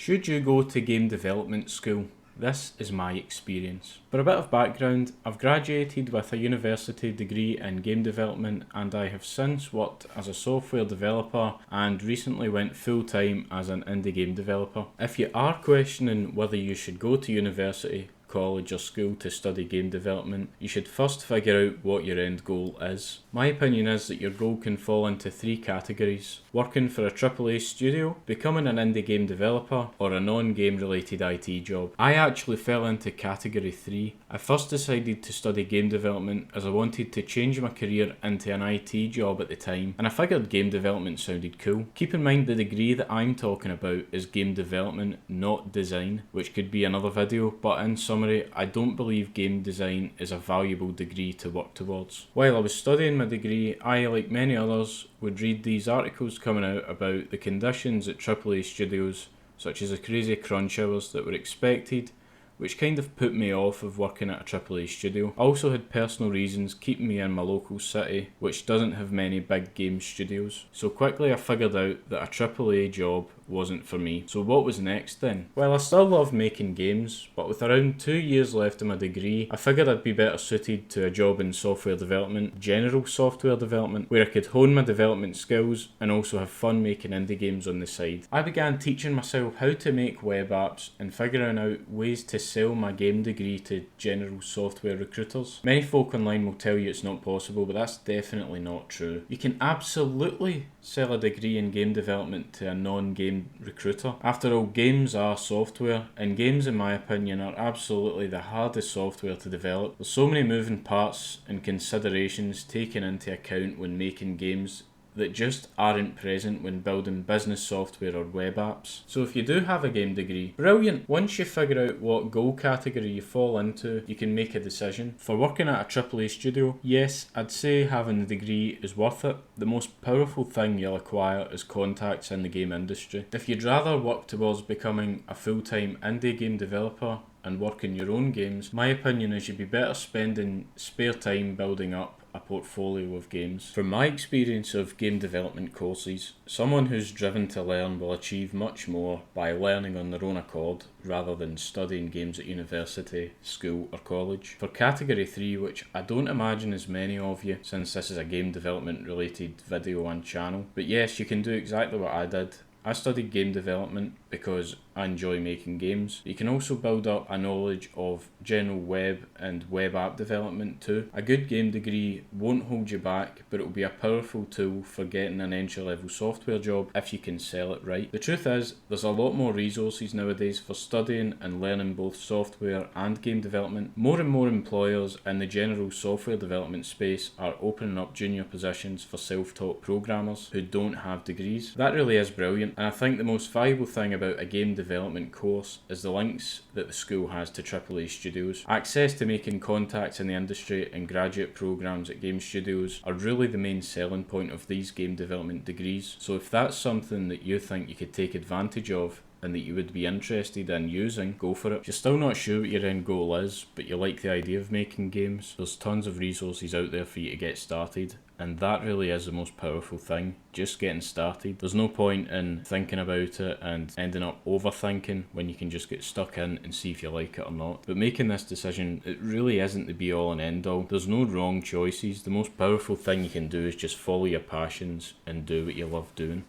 Should you go to game development school? This is my experience. For a bit of background, I've graduated with a university degree in game development and I have since worked as a software developer and recently went full-time as an indie game developer. If you are questioning whether you should go to university, college or school to study game development, you should first figure out what your end goal is. My opinion is that your goal can fall into three categories: working for a AAA studio, becoming an indie game developer, or a non-game related IT job. I actually fell into category 3. I first decided to study game development as I wanted to change my career into an IT job at the time, and I figured game development sounded cool. Keep in mind the degree that I'm talking about is game development, not design, which could be another video, but in summary, I don't believe game design is a valuable degree to work towards. While I was studying my degree, I, like many others, would read these articles coming out about the conditions at AAA studios, such as the crazy crunch hours that were expected, which kind of put me off of working at a AAA studio. I also had personal reasons keeping me in my local city, which doesn't have many big game studios. So quickly I figured out that a AAA job wasn't for me. So what was next then? Well, I still love making games, but with around 2 years left of my degree, I figured I'd be better suited to a job in software development, general software development, where I could hone my development skills and also have fun making indie games on the side. I began teaching myself how to make web apps and figuring out ways to sell my game degree to general software recruiters. Many folk online will tell you it's not possible, but that's definitely not true. You can absolutely sell a degree in game development to a non-game recruiter. After all, games are software, and games, in my opinion, are absolutely the hardest software to develop. There's so many moving parts and considerations taken into account when making games that just aren't present when building business software or web apps. So if you do have a game degree, brilliant! Once you figure out what goal category you fall into, you can make a decision. For working at a AAA studio, yes, I'd say having the degree is worth it. The most powerful thing you'll acquire is contacts in the game industry. If you'd rather work towards becoming a full-time indie game developer and work in your own games, my opinion is you'd be better spending spare time building up a portfolio of games. From my experience of game development courses, someone who's driven to learn will achieve much more by learning on their own accord rather than studying games at university, school or college. For category 3, which I don't imagine as many of you since this is a game development related video and channel, but yes, you can do exactly what I did. I studied game development because I enjoy making games. You can also build up a knowledge of general web and web app development too. A good game degree won't hold you back, but it will be a powerful tool for getting an entry-level software job if you can sell it right. The truth is, there's a lot more resources nowadays for studying and learning both software and game development. More and more employers in the general software development space are opening up junior positions for self-taught programmers who don't have degrees. That really is brilliant, and I think the most valuable thing about a game development course is the links that the school has to AAA studios. Access to making contacts in the industry and graduate programs at game studios are really the main selling point of these game development degrees. So if that's something that you think you could take advantage of and that you would be interested in using, go for it. If you're still not sure what your end goal is, but you like the idea of making games, there's tons of resources out there for you to get started, and that really is the most powerful thing, just getting started. There's no point in thinking about it and ending up overthinking when you can just get stuck in and see if you like it or not. But making this decision, it really isn't the be all and end all. There's no wrong choices. The most powerful thing you can do is just follow your passions and do what you love doing.